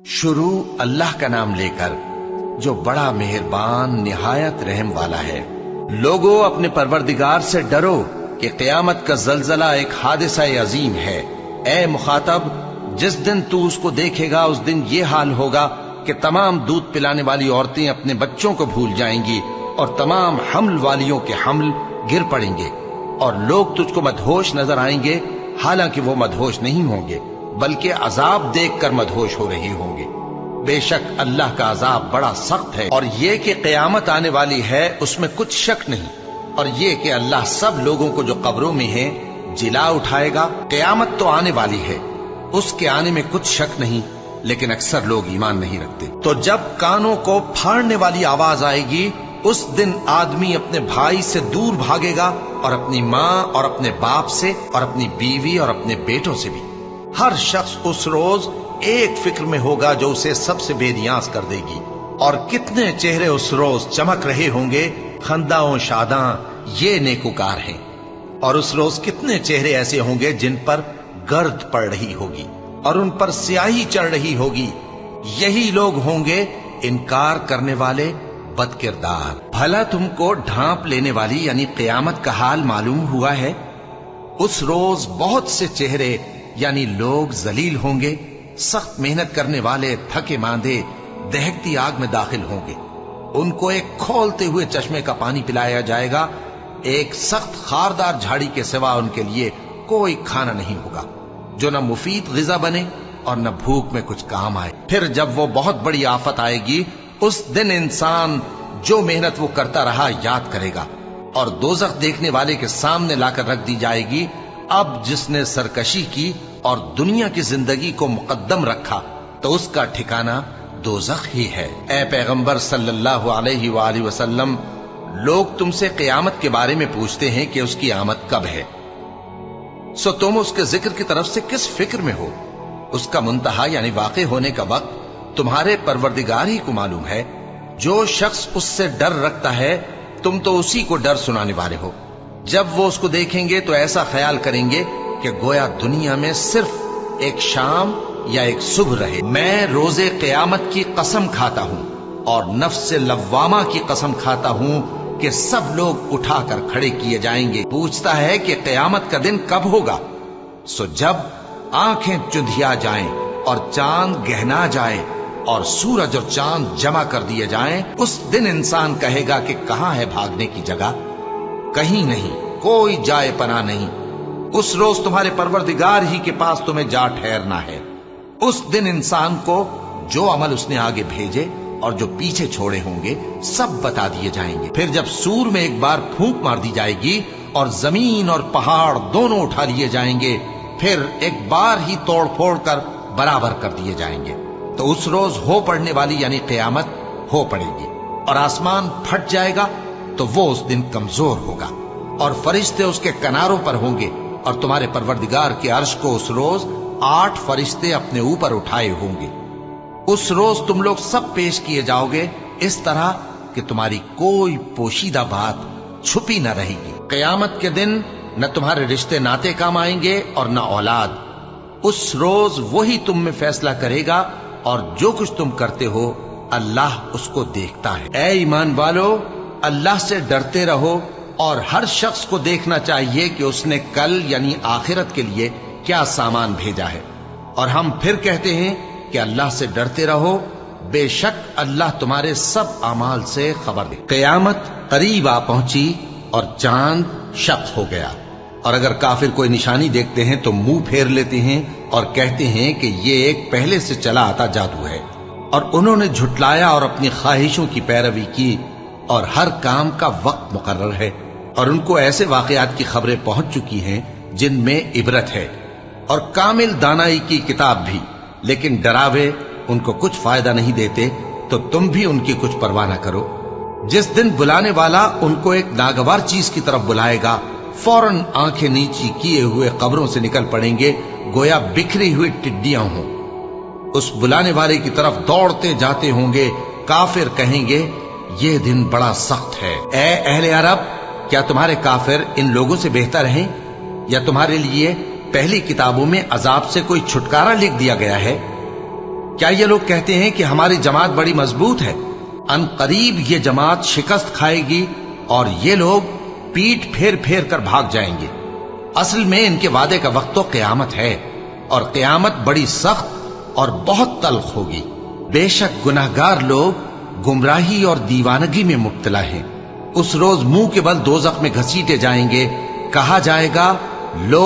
شروع اللہ کا نام لے کر جو بڑا مہربان نہایت رحم والا ہے۔ لوگوں اپنے پروردگار سے ڈرو کہ قیامت کا زلزلہ ایک حادثہ عظیم ہے۔ اے مخاطب، جس دن تو اس کو دیکھے گا اس دن یہ حال ہوگا کہ تمام دودھ پلانے والی عورتیں اپنے بچوں کو بھول جائیں گی اور تمام حمل والیوں کے حمل گر پڑیں گے، اور لوگ تجھ کو مدہوش نظر آئیں گے، حالانکہ وہ مدہوش نہیں ہوں گے بلکہ عذاب دیکھ کر مدہوش ہو رہے ہوں گے۔ بے شک اللہ کا عذاب بڑا سخت ہے، اور یہ کہ قیامت آنے والی ہے اس میں کچھ شک نہیں، اور یہ کہ اللہ سب لوگوں کو جو قبروں میں ہیں جلا اٹھائے گا۔ قیامت تو آنے والی ہے، اس کے آنے میں کچھ شک نہیں، لیکن اکثر لوگ ایمان نہیں رکھتے۔ تو جب کانوں کو پھاڑنے والی آواز آئے گی اس دن آدمی اپنے بھائی سے دور بھاگے گا، اور اپنی ماں اور اپنے باپ سے، اور اپنی بیوی اور اپنے بیٹوں سے بھی۔ ہر شخص اس روز ایک فکر میں ہوگا جو اسے سب سے بے نیاز کر دے گی، اور کتنے چہرے اس روز چمک رہے ہوں گے، خنداں و شاداں یہ نیکوکار ہیں، اور اس روز کتنے چہرے ایسے ہوں گے جن پر گرد پڑ رہی ہوگی اور ان پر سیاہی چڑھ رہی ہوگی، یہی لوگ ہوں گے انکار کرنے والے بد کردار۔ بھلا تم کو ڈھانپ لینے والی یعنی قیامت کا حال معلوم ہوا ہے؟ اس روز بہت سے چہرے یعنی لوگ ذلیل ہوں گے، سخت محنت کرنے والے تھکے ماندے دہکتی آگ میں داخل ہوں گے۔ ان کو ایک کھولتے ہوئے چشمے کا پانی پلایا جائے گا، ایک سخت خاردار جھاڑی کے سوا ان کے لیے کوئی کھانا نہیں ہوگا جو نہ مفید غذا بنے اور نہ بھوک میں کچھ کام آئے۔ پھر جب وہ بہت بڑی آفت آئے گی اس دن انسان جو محنت وہ کرتا رہا یاد کرے گا، اور دوزخ دیکھنے والے کے سامنے لا کر رکھ دی جائے گی۔ اب جس نے سرکشی کی اور دنیا کی زندگی کو مقدم رکھا تو اس کا ٹھکانہ دوزخ ہی ہے۔ اے پیغمبر صلی اللہ علیہ وآلہ وسلم، لوگ تم سے قیامت کے بارے میں پوچھتے ہیں کہ اس کی آمد کب ہے، سو تم اس کے ذکر کی طرف سے کس فکر میں ہو؟ اس کا منتہا یعنی واقع ہونے کا وقت تمہارے پروردگار ہی کو معلوم ہے۔ جو شخص اس سے ڈر رکھتا ہے تم تو اسی کو ڈر سنانے والے ہو۔ جب وہ اس کو دیکھیں گے تو ایسا خیال کریں گے کہ گویا دنیا میں صرف ایک شام یا ایک صبح رہے۔ میں روز قیامت کی قسم کھاتا ہوں اور نفس لوامہ کی قسم کھاتا ہوں کہ سب لوگ اٹھا کر کھڑے کیے جائیں گے۔ پوچھتا ہے کہ قیامت کا دن کب ہوگا؟ سو جب آنکھیں چندھیا جائیں اور چاند گہنا جائے اور سورج اور چاند جمع کر دیے جائیں، اس دن انسان کہے گا کہ کہاں ہے بھاگنے کی جگہ؟ کہیں نہیں، کوئی جائے پناہ نہیں۔ اس روز تمہارے پروردگار ہی کے پاس تمہیں جا ٹھہرنا ہے۔ اس دن انسان کو جو عمل اس نے آگے بھیجے اور جو پیچھے چھوڑے ہوں گے سب بتا دیے جائیں گے۔ پھر جب سور میں ایک بار پھونک مار دی جائے گی اور زمین اور پہاڑ دونوں اٹھا لیے جائیں گے، پھر ایک بار ہی توڑ پھوڑ کر برابر کر دیے جائیں گے، تو اس روز ہو پڑنے والی یعنی قیامت ہو پڑے گی، اور آسمان پھٹ جائے گا تو وہ اس دن کمزور ہوگا، اور فرشتے اس کے کناروں پر ہوں گے، اور تمہارے پروردگار کے عرش کو اس روز 8 فرشتے اپنے اوپر اٹھائے ہوں گے۔ اس روز تم لوگ سب پیش کیے جاؤ گے اس طرح کہ تمہاری کوئی پوشیدہ بات چھپی نہ رہے گی۔ قیامت کے دن نہ تمہارے رشتے ناتے کام آئیں گے اور نہ اولاد۔ اس روز وہی تم میں فیصلہ کرے گا، اور جو کچھ تم کرتے ہو اللہ اس کو دیکھتا ہے۔ اے ایمان والو، اللہ سے ڈرتے رہو، اور ہر شخص کو دیکھنا چاہیے کہ اس نے کل یعنی آخرت کے لیے کیا سامان بھیجا ہے، اور ہم پھر کہتے ہیں کہ اللہ سے ڈرتے رہو، بے شک اللہ تمہارے سب اعمال سے خبر ہے۔ قیامت قریب آ پہنچی اور چاند شق ہو گیا، اور اگر کافر کوئی نشانی دیکھتے ہیں تو منہ پھیر لیتے ہیں اور کہتے ہیں کہ یہ ایک پہلے سے چلا آتا جادو ہے، اور انہوں نے جھٹلایا اور اپنی خواہشوں کی پیروی کی، اور ہر کام کا وقت مقرر ہے، اور ان کو ایسے واقعات کی خبریں پہنچ چکی ہیں جن میں عبرت ہے، اور کامل دانائی کی کتاب بھی، لیکن ڈراوے ان کو کچھ فائدہ نہیں دیتے، تو تم بھی ان کی کچھ پرواہ نہ کرو۔ جس دن بلانے والا ان کو ایک ناگوار چیز کی طرف بلائے گا، فوراً آنکھیں نیچی کیے ہوئے قبروں سے نکل پڑیں گے گویا بکھری ہوئی ٹڈیاں ہوں۔ اس بلانے والے کی طرف دوڑتے جاتے ہوں گے۔ کافر کہیں گے یہ دن بڑا سخت ہے۔ اے اہل عرب، کیا تمہارے کافر ان لوگوں سے بہتر ہیں، یا تمہارے لیے پہلی کتابوں میں عذاب سے کوئی چھٹکارا لکھ دیا گیا ہے؟ کیا یہ لوگ کہتے ہیں کہ ہماری جماعت بڑی مضبوط ہے؟ ان قریب یہ جماعت شکست کھائے گی اور یہ لوگ پیٹ پھیر پھیر کر بھاگ جائیں گے۔ اصل میں ان کے وعدے کا وقت تو قیامت ہے، اور قیامت بڑی سخت اور بہت تلخ ہوگی۔ بے شک گناہگار لوگ گمراہی اور دیوانگی میں مبتلا ہیں۔ اس روز منہ کے بل دوزخ میں گھسیٹے جائیں گے، کہا جائے گا لو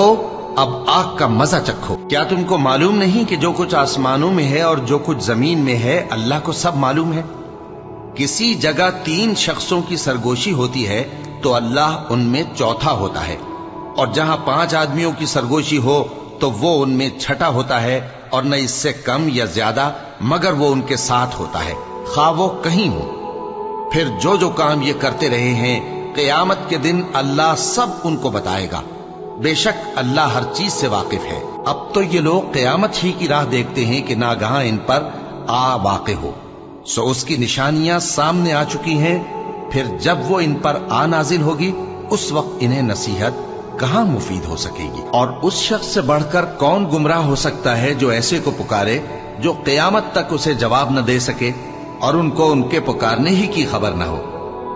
اب آگ کا مزہ چکھو۔ کیا تم کو معلوم نہیں کہ جو کچھ آسمانوں میں ہے اور جو کچھ زمین میں ہے اللہ کو سب معلوم ہے؟ کسی جگہ 3 شخصوں کی سرگوشی ہوتی ہے تو اللہ ان میں چوتھا ہوتا ہے، اور جہاں 5 آدمیوں کی سرگوشی ہو تو وہ ان میں چھٹا ہوتا ہے، اور نہ اس سے کم یا زیادہ مگر وہ ان کے ساتھ ہوتا ہے، خواہ وہ کہیں ہو۔ پھر جو جو کام یہ کرتے رہے ہیں قیامت کے دن اللہ سب ان کو بتائے گا۔ بے شک اللہ ہر چیز سے واقف ہے۔ اب تو یہ لوگ قیامت ہی کی راہ دیکھتے ہیں کہ ناگہاں ان پر آ واقع ہو، سو اس کی نشانیاں سامنے آ چکی ہیں۔ پھر جب وہ ان پر آ نازل ہوگی اس وقت انہیں نصیحت کہاں مفید ہو سکے گی؟ اور اس شخص سے بڑھ کر کون گمراہ ہو سکتا ہے جو ایسے کو پکارے جو قیامت تک اسے جواب نہ دے سکے اور ان کو ان کے پکارنے ہی کی خبر نہ ہو۔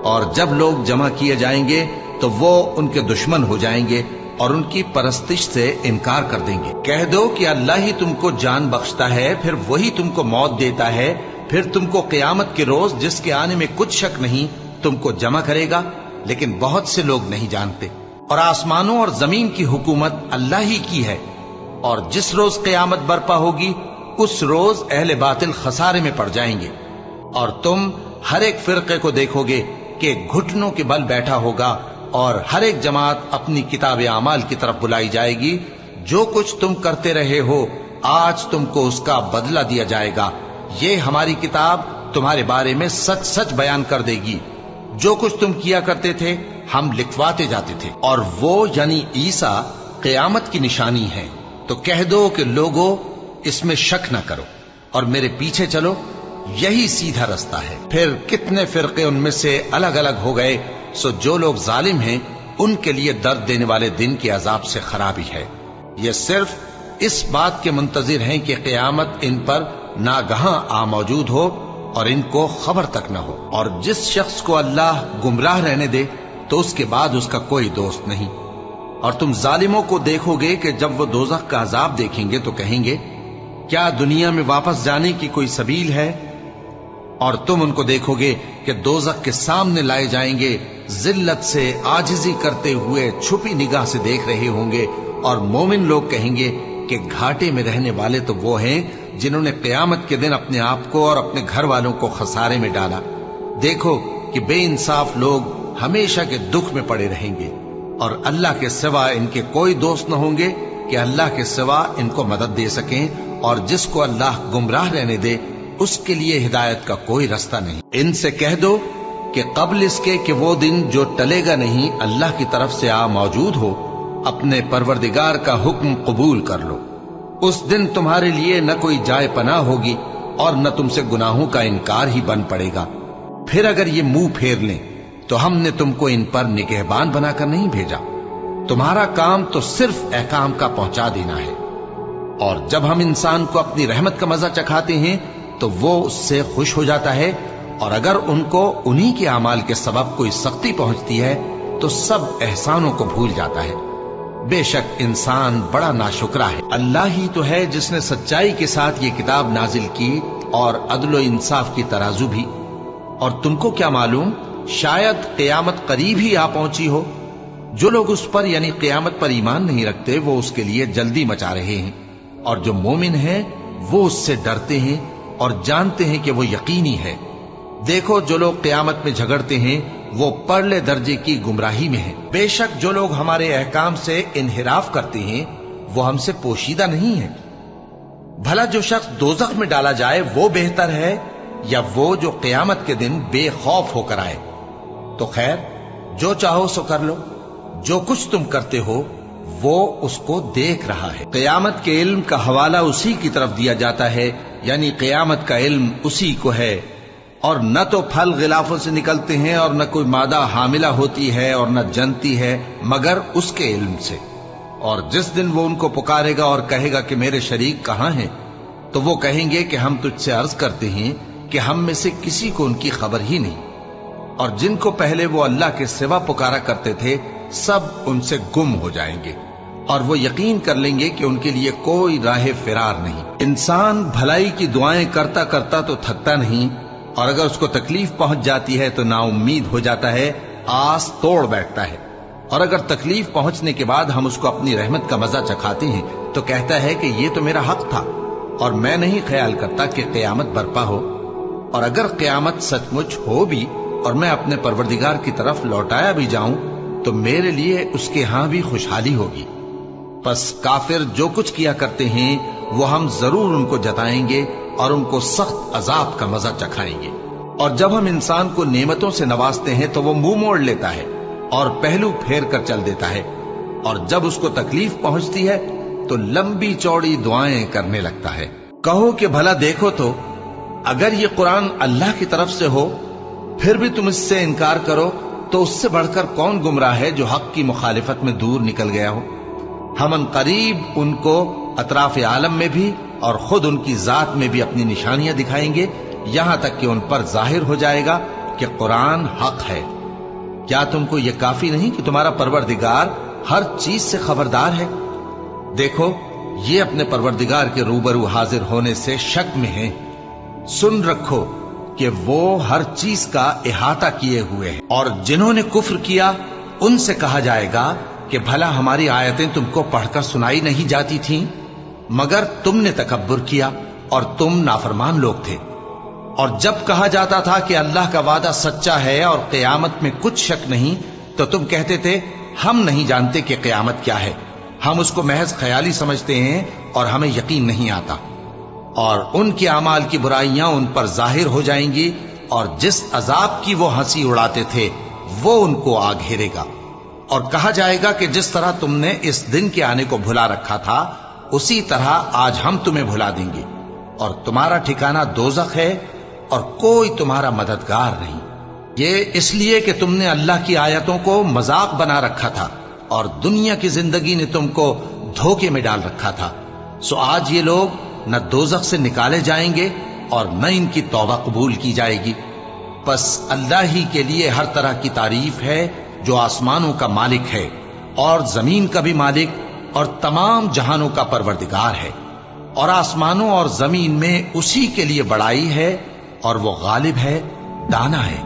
اور جب لوگ جمع کیے جائیں گے تو وہ ان کے دشمن ہو جائیں گے اور ان کی پرستش سے انکار کر دیں گے۔ کہہ دو کہ اللہ ہی تم کو جان بخشتا ہے، پھر وہی تم کو موت دیتا ہے، پھر تم کو قیامت کے روز جس کے آنے میں کچھ شک نہیں تم کو جمع کرے گا، لیکن بہت سے لوگ نہیں جانتے۔ اور آسمانوں اور زمین کی حکومت اللہ ہی کی ہے، اور جس روز قیامت برپا ہوگی اس روز اہل باطل خسارے میں پڑ جائیں گے، اور تم ہر ایک فرقے کو دیکھو گے کہ گھٹنوں کے بل بیٹھا ہوگا، اور ہر ایک جماعت اپنی کتاب اعمال کی طرف بلائی جائے گی۔ جو کچھ تم کرتے رہے ہو آج تم کو اس کا بدلہ دیا جائے گا، یہ ہماری کتاب تمہارے بارے میں سچ سچ بیان کر دے گی۔ جو کچھ تم کیا کرتے تھے ہم لکھواتے جاتے تھے، اور وہ یعنی عیسیٰ قیامت کی نشانی ہے۔ تو کہہ دو کہ لوگوں اس میں شک نہ کرو اور میرے پیچھے چلو، یہی سیدھا رستہ ہے۔ پھر کتنے فرقے ان میں سے الگ الگ ہو گئے، سو جو لوگ ظالم ہیں ان کے لیے درد دینے والے دن کے عذاب سے خرابی ہے۔ یہ صرف اس بات کے منتظر ہیں کہ قیامت ان پر ناگہاں آ موجود ہو اور ان کو خبر تک نہ ہو۔ اور جس شخص کو اللہ گمراہ رہنے دے تو اس کے بعد اس کا کوئی دوست نہیں۔ اور تم ظالموں کو دیکھو گے کہ جب وہ دوزخ کا عذاب دیکھیں گے تو کہیں گے کیا دنیا میں واپس جانے کی کوئی سبیل ہے؟ اور تم ان کو دیکھو گے کہ دوزخ کے سامنے لائے جائیں گے، ذلت سے عاجزی کرتے ہوئے چھپی نگاہ سے دیکھ رہے ہوں گے، اور مومن لوگ کہیں گے کہ گھاٹے میں رہنے والے تو وہ ہیں جنہوں نے قیامت کے دن اپنے آپ کو اور اپنے گھر والوں کو خسارے میں ڈالا۔ دیکھو کہ بے انصاف لوگ ہمیشہ کے دکھ میں پڑے رہیں گے، اور اللہ کے سوا ان کے کوئی دوست نہ ہوں گے کہ اللہ کے سوا ان کو مدد دے سکیں، اور جس کو اللہ گمراہ رہنے دے اس کے لیے ہدایت کا کوئی رستہ نہیں۔ ان سے کہہ دو کہ قبل اس کے کہ وہ دن جو ٹلے گا نہیں اللہ کی طرف سے آ موجود ہو، اپنے پروردگار کا حکم قبول کر لو۔ اس دن تمہارے لیے نہ کوئی جائے پناہ ہوگی اور نہ تم سے گناہوں کا انکار ہی بن پڑے گا۔ پھر اگر یہ منہ پھیر لیں تو ہم نے تم کو ان پر نگہبان بنا کر نہیں بھیجا، تمہارا کام تو صرف احکام کا پہنچا دینا ہے۔ اور جب ہم انسان کو اپنی رحمت کا مزہ چکھاتے ہیں تو وہ اس سے خوش ہو جاتا ہے، اور اگر ان کو انہی کے اعمال کے سبب کوئی سختی پہنچتی ہے تو سب احسانوں کو بھول جاتا ہے۔ بے شک انسان بڑا ناشکرا ہے۔ اللہ ہی تو ہے جس نے سچائی کے ساتھ یہ کتاب نازل کی اور عدل و انصاف کی ترازو بھی۔ اور تم کو کیا معلوم، شاید قیامت قریب ہی آ پہنچی ہو۔ جو لوگ اس پر یعنی قیامت پر ایمان نہیں رکھتے وہ اس کے لیے جلدی مچا رہے ہیں، اور جو مومن ہیں وہ اس سے ڈرتے ہیں اور جانتے ہیں کہ وہ یقینی ہے۔ دیکھو جو لوگ قیامت میں جھگڑتے ہیں وہ پرلے درجے کی گمراہی میں ہیں۔ بے شک جو لوگ ہمارے احکام سے انحراف کرتے ہیں وہ ہم سے پوشیدہ نہیں ہیں۔ بھلا جو شخص دوزخ میں ڈالا جائے وہ بہتر ہے یا وہ جو قیامت کے دن بے خوف ہو کر آئے؟ تو خیر جو چاہو سو کر لو، جو کچھ تم کرتے ہو وہ اس کو دیکھ رہا ہے۔ قیامت کے علم کا حوالہ اسی کی طرف دیا جاتا ہے، یعنی قیامت کا علم اسی کو ہے۔ اور نہ تو پھل غلافوں سے نکلتے ہیں اور نہ کوئی مادہ حاملہ ہوتی ہے اور نہ جنتی ہے مگر اس کے علم سے۔ اور جس دن وہ ان کو پکارے گا اور کہے گا کہ میرے شریک کہاں ہیں، تو وہ کہیں گے کہ ہم تجھ سے عرض کرتے ہیں کہ ہم میں سے کسی کو ان کی خبر ہی نہیں، اور جن کو پہلے وہ اللہ کے سوا پکارا کرتے تھے سب ان سے گم ہو جائیں گے، اور وہ یقین کر لیں گے کہ ان کے لیے کوئی راہ فرار نہیں۔ انسان بھلائی کی دعائیں کرتا کرتا تو تھکتا نہیں، اور اگر اس کو تکلیف پہنچ جاتی ہے تو نا امید ہو جاتا ہے، آس توڑ بیٹھتا ہے، اور اگر تکلیف پہنچنے کے بعد ہم اس کو اپنی رحمت کا مزہ چکھاتے ہیں تو کہتا ہے کہ یہ تو میرا حق تھا، اور میں نہیں خیال کرتا کہ قیامت برپا ہو۔ اور اگر قیامت سچ مچ ہو بھی اور میں اپنے پروردگار کی طرف لوٹایا بھی جاؤں تو میرے لیے اس کے ہاں بھی خوشحالی ہوگی۔ پس کافر جو کچھ کیا کرتے ہیں وہ ہم ضرور ان کو جتائیں گے اور ان کو سخت عذاب کا مزہ چکھائیں گے۔ اور جب ہم انسان کو نعمتوں سے نوازتے ہیں تو وہ منہ موڑ لیتا ہے اور پہلو پھیر کر چل دیتا ہے، اور جب اس کو تکلیف پہنچتی ہے تو لمبی چوڑی دعائیں کرنے لگتا ہے۔ کہو کہ بھلا دیکھو تو اگر یہ قرآن اللہ کی طرف سے ہو پھر بھی تم اس سے انکار کرو تو اس سے بڑھ کر کون گمراہ ہے جو حق کی مخالفت میں دور نکل گیا ہو۔ ہم ان قریب ان کو اطراف عالم میں بھی اور خود ان کی ذات میں بھی اپنی نشانیاں دکھائیں گے، یہاں تک کہ ان پر ظاہر ہو جائے گا کہ قرآن حق ہے۔ کیا تم کو یہ کافی نہیں کہ تمہارا پروردگار ہر چیز سے خبردار ہے؟ دیکھو یہ اپنے پروردگار کے روبرو حاضر ہونے سے شک میں ہیں، سن رکھو کہ وہ ہر چیز کا احاطہ کیے ہوئے ہیں۔ اور جنہوں نے کفر کیا ان سے کہا جائے گا کہ بھلا ہماری آیتیں تم کو پڑھ کر سنائی نہیں جاتی تھیں، مگر تم نے تکبر کیا اور تم نافرمان لوگ تھے۔ اور جب کہا جاتا تھا کہ اللہ کا وعدہ سچا ہے اور قیامت میں کچھ شک نہیں تو تم کہتے تھے ہم نہیں جانتے کہ قیامت کیا ہے، ہم اس کو محض خیالی سمجھتے ہیں اور ہمیں یقین نہیں آتا۔ اور ان کے اعمال کی برائیاں ان پر ظاہر ہو جائیں گی، اور جس عذاب کی وہ ہنسی اڑاتے تھے وہ ان کو آ گھیرے گا۔ اور کہا جائے گا کہ جس طرح تم نے اس دن کے آنے کو بھلا رکھا تھا اسی طرح آج ہم تمہیں بھلا دیں گے، اور تمہارا ٹھکانہ دوزخ ہے اور کوئی تمہارا مددگار نہیں۔ یہ اس لیے کہ تم نے اللہ کی آیتوں کو مذاق بنا رکھا تھا اور دنیا کی زندگی نے تم کو دھوکے میں ڈال رکھا تھا، سو آج یہ لوگ نہ دوزخ سے نکالے جائیں گے اور نہ ان کی توبہ قبول کی جائے گی۔ پس اللہ ہی کے لیے ہر طرح کی تعریف ہے جو آسمانوں کا مالک ہے اور زمین کا بھی مالک اور تمام جہانوں کا پروردگار ہے، اور آسمانوں اور زمین میں اسی کے لیے بڑائی ہے اور وہ غالب ہے، دانا ہے۔